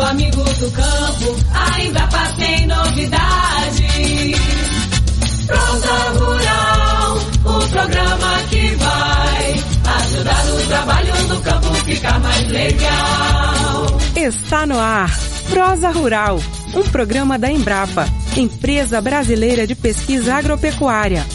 amigo do campo, a Embrapa tem novidade. Prosa Rural, o programa que vai ajudar o trabalho do campo ficar mais legal. Está no ar, Prosa Rural, um programa da Embrapa, Empresa Brasileira de Pesquisa Agropecuária.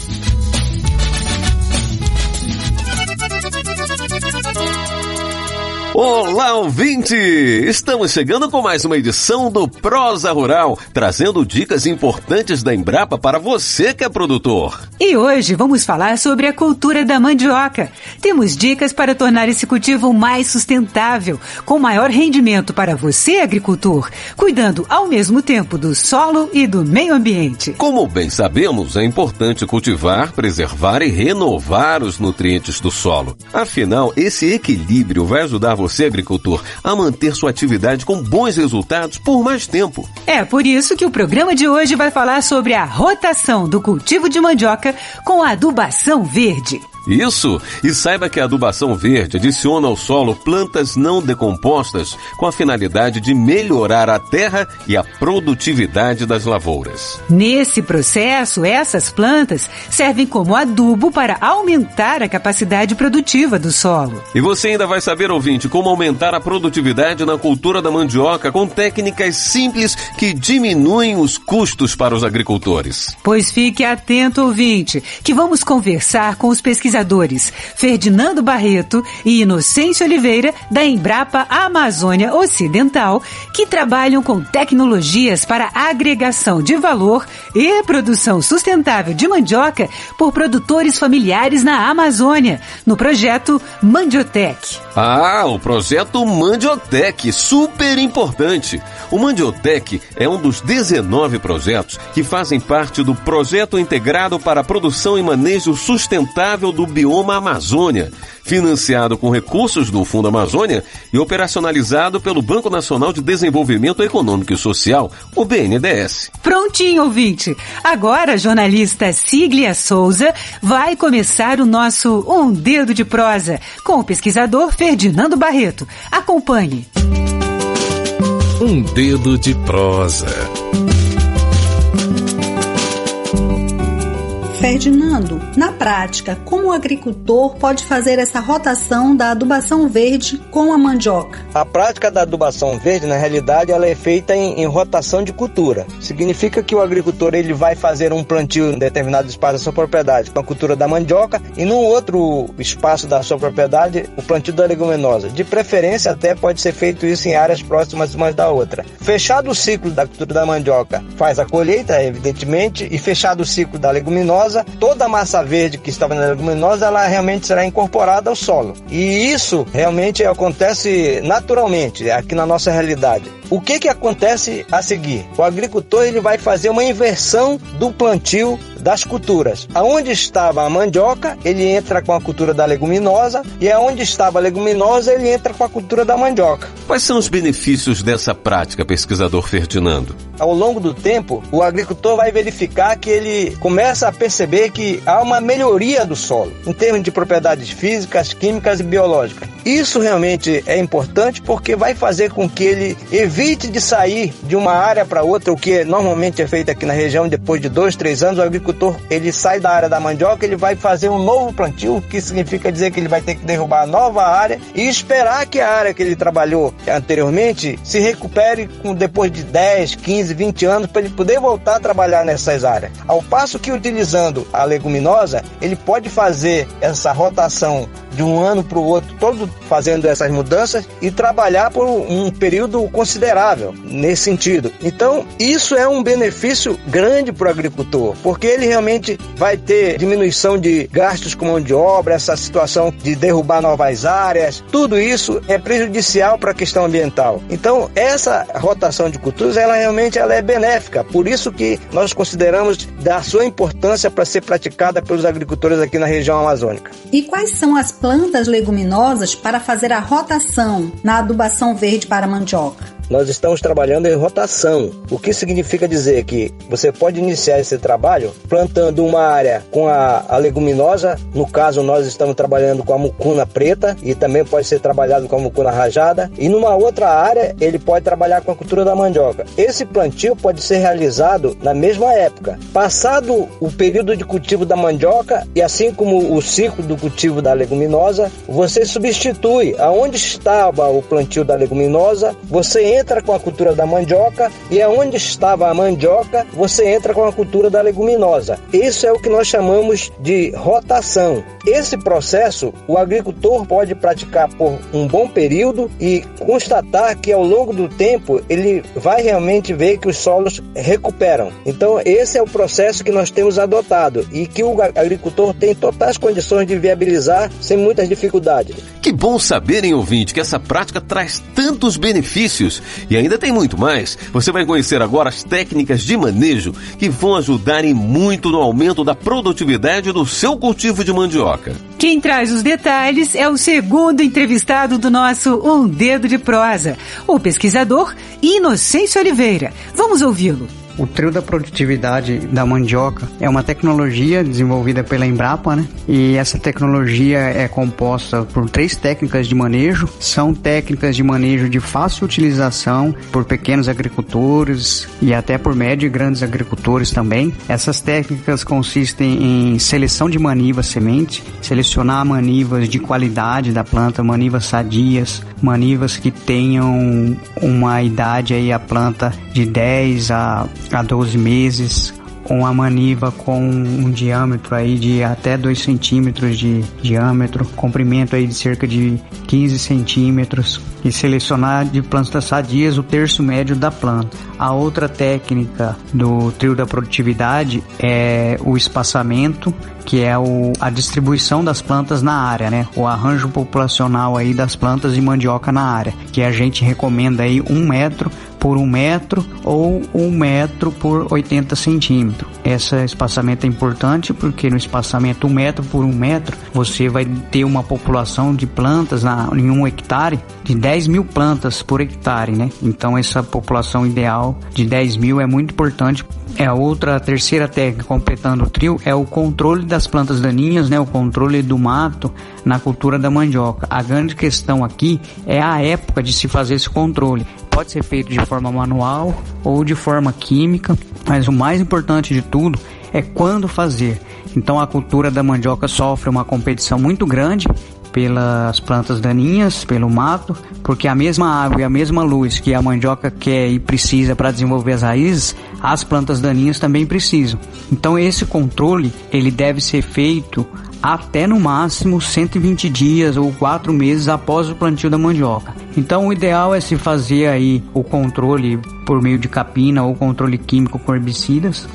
Olá, ouvinte! Estamos chegando com mais uma edição do Prosa Rural, trazendo dicas importantes da Embrapa para você que é produtor. E hoje vamos falar sobre a cultura da mandioca. Temos dicas para tornar esse cultivo mais sustentável, com maior rendimento para você, agricultor, cuidando ao mesmo tempo do solo e do meio ambiente. Como bem sabemos, é importante cultivar, preservar e renovar os nutrientes do solo. Afinal, esse equilíbrio vai ajudar você, agricultor, a manter sua atividade com bons resultados por mais tempo. É por isso que o programa de hoje vai falar sobre a rotação do cultivo de mandioca com a adubação verde. Isso! E saiba que a adubação verde adiciona ao solo plantas não decompostas com a finalidade de melhorar a terra e a produtividade das lavouras. Nesse processo, essas plantas servem como adubo para aumentar a capacidade produtiva do solo. E você ainda vai saber, ouvinte, como aumentar a produtividade na cultura da mandioca com técnicas simples que diminuem os custos para os agricultores. Pois fique atento, ouvinte, que vamos conversar com os pesquisadores Ferdinando Barreto e Inocêncio Oliveira, da Embrapa Amazônia Ocidental, que trabalham com tecnologias para agregação de valor e produção sustentável de mandioca por produtores familiares na Amazônia, no projeto Mandiotec. Ah, o projeto Mandiotec, super importante! O Mandiotec é um dos 19 projetos que fazem parte do Projeto Integrado para a Produção e Manejo Sustentável do Bioma Amazônia, financiado com recursos do Fundo Amazônia e operacionalizado pelo Banco Nacional de Desenvolvimento Econômico e Social, o BNDES. Prontinho, ouvinte! Agora a jornalista Cíglia Souza vai começar o nosso Um Dedo de Prosa com o pesquisador Ferdinando Barreto. Acompanhe! Um Dedo de Prosa. Ferdinando, na prática, como o agricultor pode fazer essa rotação da adubação verde com a mandioca? A prática da adubação verde, na realidade, ela é feita em rotação de cultura. Significa que o agricultor ele vai fazer um plantio em determinado espaço da sua propriedade com a cultura da mandioca e num outro espaço da sua propriedade o plantio da leguminosa. De preferência, até pode ser feito isso em áreas próximas uma da outra. Fechado o ciclo da cultura da mandioca, faz a colheita, evidentemente, e fechado o ciclo da leguminosa, toda a massa verde que estava na leguminosa, ela realmente será incorporada ao solo. E isso realmente acontece naturalmente aqui na nossa realidade. O que acontece a seguir? O agricultor ele vai fazer uma inversão do plantio das culturas. Aonde estava a mandioca, ele entra com a cultura da leguminosa, e aonde estava a leguminosa, ele entra com a cultura da mandioca. Quais são os benefícios dessa prática, pesquisador Ferdinando? Ao longo do tempo, o agricultor vai verificar que ele começa a perceber que há uma melhoria do solo, em termos de propriedades físicas, químicas e biológicas. Isso realmente é importante porque vai fazer com que ele evite de sair de uma área para outra, o que normalmente é feito aqui na região. Depois de 2-3 anos, o agricultor ele sai da área da mandioca, ele vai fazer um novo plantio, o que significa dizer que ele vai ter que derrubar a nova área e esperar que a área que ele trabalhou anteriormente se recupere depois de 10, 15, 20 anos para ele poder voltar a trabalhar nessas áreas. Ao passo que utilizando a leguminosa, ele pode fazer essa rotação de um ano para o outro, todo fazendo essas mudanças e trabalhar por um período considerável nesse sentido. Então, isso é um benefício grande para o agricultor, porque ele realmente vai ter diminuição de gastos com mão de obra, essa situação de derrubar novas áreas, tudo isso é prejudicial para a questão ambiental. Então, essa rotação de culturas, ela realmente é benéfica, por isso que nós consideramos da sua importância para ser praticada pelos agricultores aqui na região amazônica. E quais são as plantas leguminosas para fazer a rotação na adubação verde para a mandioca? nós estamos trabalhando em rotação, o que significa dizer que você pode iniciar esse trabalho plantando uma área com a leguminosa. No caso, nós estamos trabalhando com a mucuna preta e também pode ser trabalhado com a mucuna rajada, e numa outra área ele pode trabalhar com a cultura da mandioca. Esse plantio pode ser realizado na mesma época. Passado o período de cultivo da mandioca e assim como o ciclo do cultivo da leguminosa, você substitui aonde estava o plantio da leguminosa, você entra com a cultura da mandioca, e aonde estava a mandioca, você entra com a cultura da leguminosa. Isso é o que nós chamamos de rotação. Esse processo o agricultor pode praticar por um bom período e constatar que ao longo do tempo ele vai realmente ver que os solos recuperam. Então esse é o processo que nós temos adotado e que o agricultor tem totais condições de viabilizar sem muitas dificuldades. Que bom saber, hein, ouvinte, que essa prática traz tantos benefícios. E ainda tem muito mais. Você vai conhecer agora as técnicas de manejo que vão ajudar e muito no aumento da produtividade do seu cultivo de mandioca. Quem traz os detalhes é o segundo entrevistado do nosso Um Dedo de Prosa, o pesquisador Inocêncio Oliveira. Vamos ouvi-lo. O trio da produtividade da mandioca é uma tecnologia desenvolvida pela Embrapa, né? E essa tecnologia é composta por 3 técnicas de manejo. São técnicas de manejo de fácil utilização por pequenos agricultores e até por médio e grandes agricultores também. Essas técnicas consistem em seleção de manivas semente, selecionar manivas de qualidade da planta, manivas sadias, manivas que tenham uma idade aí a planta de 10 a 12 meses, uma maniva com um diâmetro aí de até 2 centímetros de diâmetro, comprimento aí de cerca de 15 centímetros, e selecionar de plantas sadias o terço médio da planta. A outra técnica do trio da produtividade é o espaçamento, que é a distribuição das plantas na área, né? O arranjo populacional aí das plantas de mandioca na área, que a gente recomenda aí 1 metro por 1 metro ou 1 metro por 80 centímetros. Esse espaçamento é importante porque no espaçamento 1 metro por 1 metro você vai ter uma população de plantas em 1 hectare de 10 mil plantas por hectare, né? Então essa população ideal de 10 mil é muito importante. A terceira técnica completando o trio é o controle das plantas daninhas, né? O controle do mato na cultura da mandioca. A grande questão aqui é a época de se fazer esse controle. Pode ser feito de forma manual ou de forma química, mas o mais importante de tudo é quando fazer. Então a cultura da mandioca sofre uma competição muito grande pelas plantas daninhas, pelo mato, porque a mesma água e a mesma luz que a mandioca quer e precisa para desenvolver as raízes, as plantas daninhas também precisam. Então esse controle ele deve ser feito até no máximo 120 dias ou 4 meses após o plantio da mandioca. Então o ideal é se fazer aí o controle por meio de capina ou controle químico com herbicidas.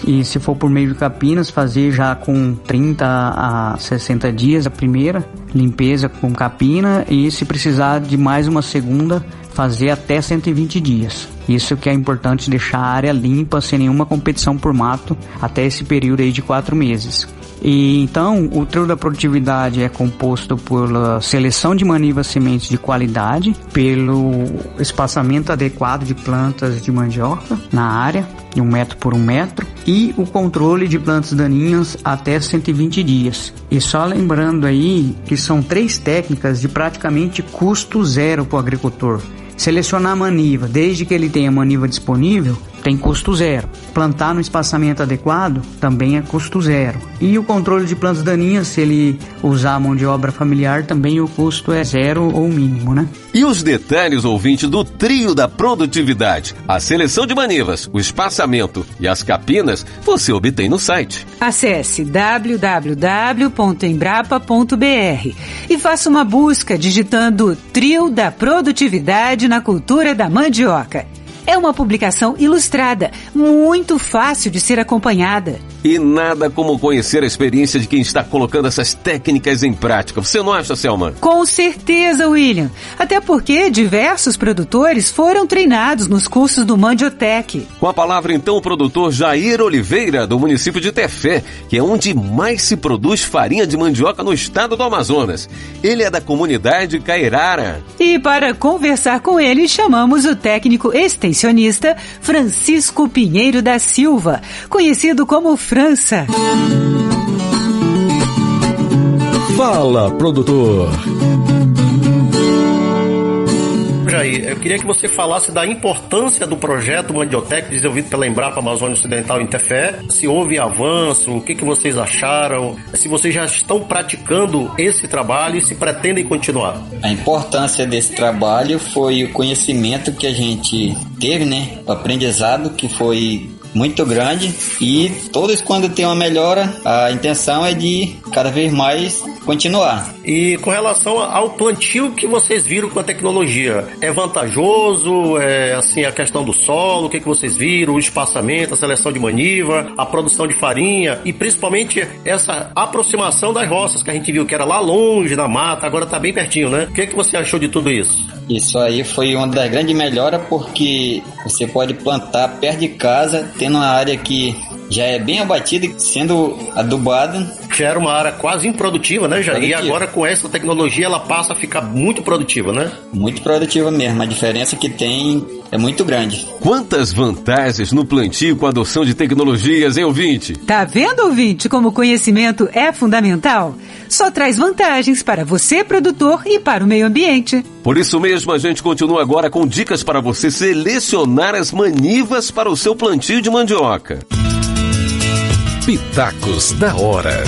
E se for por meio de capinas, fazer já com 30 a 60 dias a primeira limpeza com capina, e se precisar de mais uma segunda, fazer até 120 dias. Isso que é importante, deixar a área limpa, sem nenhuma competição por mato, até esse período aí de 4 meses. E então o trio da produtividade é composto pela seleção de manivas sementes de qualidade, pelo espaçamento adequado de plantas de mandioca na área, de 1 metro por 1 metro, e o controle de plantas daninhas até 120 dias. E só lembrando aí que são 3 técnicas de praticamente custo zero para o agricultor. Selecionar a maniva, desde que ele tenha maniva disponível, tem custo zero. Plantar no espaçamento adequado também é custo zero. E o controle de plantas daninhas, se ele usar a mão de obra familiar, também o custo é zero ou mínimo, né? E os detalhes, ouvinte, do trio da produtividade, a seleção de manivas, o espaçamento e as capinas, você obtém no site. Acesse www.embrapa.br e faça uma busca digitando Trio da Produtividade na Cultura da Mandioca. É uma publicação ilustrada, muito fácil de ser acompanhada. E nada como conhecer a experiência de quem está colocando essas técnicas em prática. Você não acha, Selma? Com certeza, William. Até porque diversos produtores foram treinados nos cursos do Mandiotec. Com a palavra, então, o produtor Jair Oliveira, do município de Tefé, que é onde mais se produz farinha de mandioca no estado do Amazonas. Ele é da comunidade Cairara. E para conversar com ele, chamamos o técnico extensionista Francisco Pinheiro da Silva, conhecido como França. Fala, produtor! Jair, eu queria que você falasse da importância do projeto Mandiotec desenvolvido pela Embrapa Amazônia Ocidental em Tefé. Se houve avanço, o que vocês acharam, se vocês já estão praticando esse trabalho e se pretendem continuar. A importância desse trabalho foi o conhecimento que a gente teve, né? O aprendizado que foi muito grande, e todos, quando tem uma melhora, a intenção é de cada vez mais continuar. E com relação ao plantio que vocês viram com a tecnologia, é vantajoso? É assim, a questão do solo, o que vocês viram, o espaçamento, a seleção de maniva, a produção de farinha e principalmente essa aproximação das roças que a gente viu que era lá longe na mata, agora está bem pertinho, né? O que você achou de tudo isso? Isso aí foi uma das grandes melhoras, porque você pode plantar perto de casa, tendo uma área que já é bem abatida e sendo adubada. Já era uma área quase improdutiva, né, Jair? E agora com essa tecnologia ela passa a ficar muito produtiva, né? Muito produtiva mesmo, a diferença que tem é muito grande. Quantas vantagens no plantio com a adoção de tecnologias, hein, ouvinte? Tá vendo, ouvinte, como o conhecimento é fundamental? Só traz vantagens para você, produtor, e para o meio ambiente. Por isso mesmo, a gente continua agora com dicas para você selecionar as manivas para o seu plantio de mandioca. Pitacos da hora.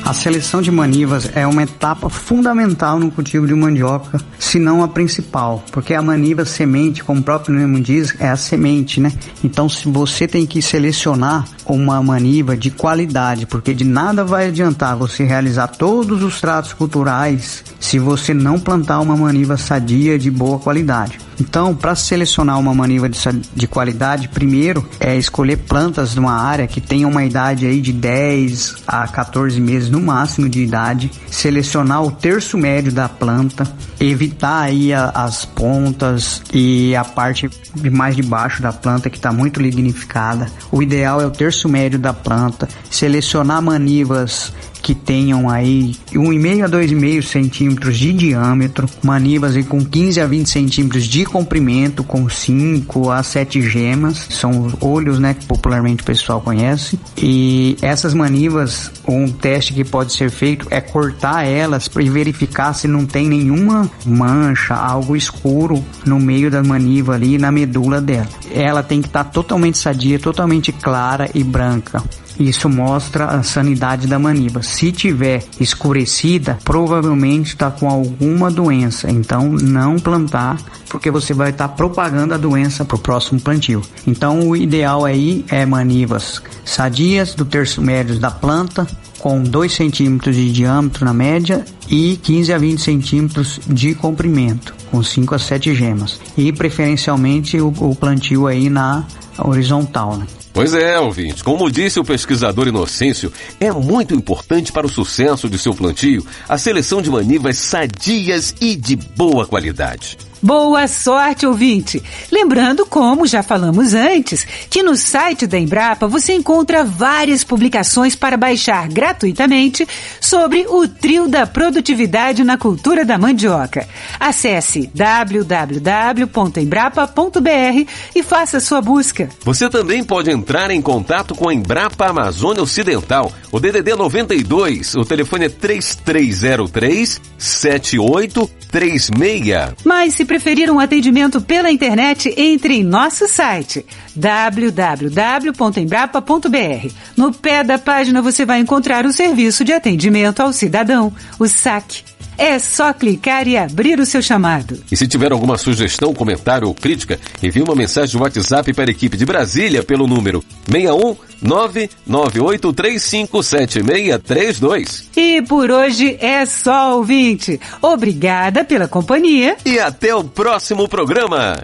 A seleção de manivas é uma etapa fundamental no cultivo de mandioca, se não a principal, porque a maniva semente, como o próprio nome diz, é a semente, né? Então, se você tem que selecionar uma maniva de qualidade, porque de nada vai adiantar você realizar todos os tratos culturais se você não plantar uma maniva sadia de boa qualidade. Então, para selecionar uma maniva de qualidade, primeiro é escolher plantas de uma área que tenha uma idade aí de 10 a 14 meses no máximo de idade, selecionar o terço médio da planta, evitar aí as pontas e a parte mais de baixo da planta que está muito lignificada. O ideal é o terço médio da planta, selecionar manivas que tenham aí 1,5 a 2,5 centímetros de diâmetro, manivas aí com 15 a 20 centímetros de comprimento, com 5 a 7 gemas, são os olhos, né, que popularmente o pessoal conhece. E essas manivas, um teste que pode ser feito é cortar elas para verificar se não tem nenhuma mancha, algo escuro no meio da maniva ali, na medula dela. Ela tem que estar totalmente sadia, totalmente clara e branca. Isso mostra a sanidade da maniva. Se tiver escurecida, provavelmente está com alguma doença. Então, não plantar, porque você vai estar propagando a doença para o próximo plantio. Então, o ideal aí é manivas sadias, do terço médio da planta, com 2 centímetros de diâmetro na média e 15 a 20 centímetros de comprimento, com 5 a 7 gemas. E, preferencialmente, o plantio aí na horizontal, né? Pois é, ouvinte. Como disse o pesquisador Inocêncio, é muito importante para o sucesso de seu plantio a seleção de manivas sadias e de boa qualidade. Boa sorte, ouvinte! Lembrando, como já falamos antes, que no site da Embrapa você encontra várias publicações para baixar gratuitamente sobre o trio da produtividade na cultura da mandioca. Acesse www.embrapa.br e faça sua busca. Você também pode entrar em contato com a Embrapa Amazônia Ocidental. O DDD 92, o telefone é 3303-7836. Mas se preferir um atendimento pela internet, entre em nosso site www.embrapa.br. No pé da página você vai encontrar o serviço de atendimento ao cidadão, o SAC. É só clicar e abrir o seu chamado. E se tiver alguma sugestão, comentário ou crítica, envie uma mensagem de WhatsApp para a equipe de Brasília pelo número 61998357632. E por hoje é só, ouvinte. Obrigada pela companhia. E até o próximo programa.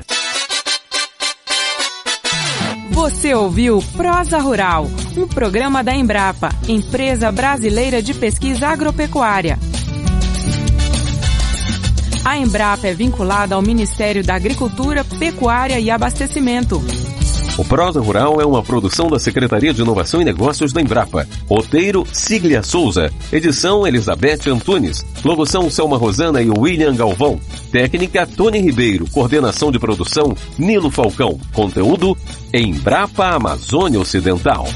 Você ouviu Prosa Rural, um programa da Embrapa, Empresa Brasileira de Pesquisa Agropecuária. A Embrapa é vinculada ao Ministério da Agricultura, Pecuária e Abastecimento. O Prosa Rural é uma produção da Secretaria de Inovação e Negócios da Embrapa. Roteiro, Cíglia Souza. Edição, Elizabeth Antunes. Locução, Selma Rosana e William Galvão. Técnica, Tony Ribeiro. Coordenação de produção, Nilo Falcão. Conteúdo, Embrapa Amazônia Ocidental.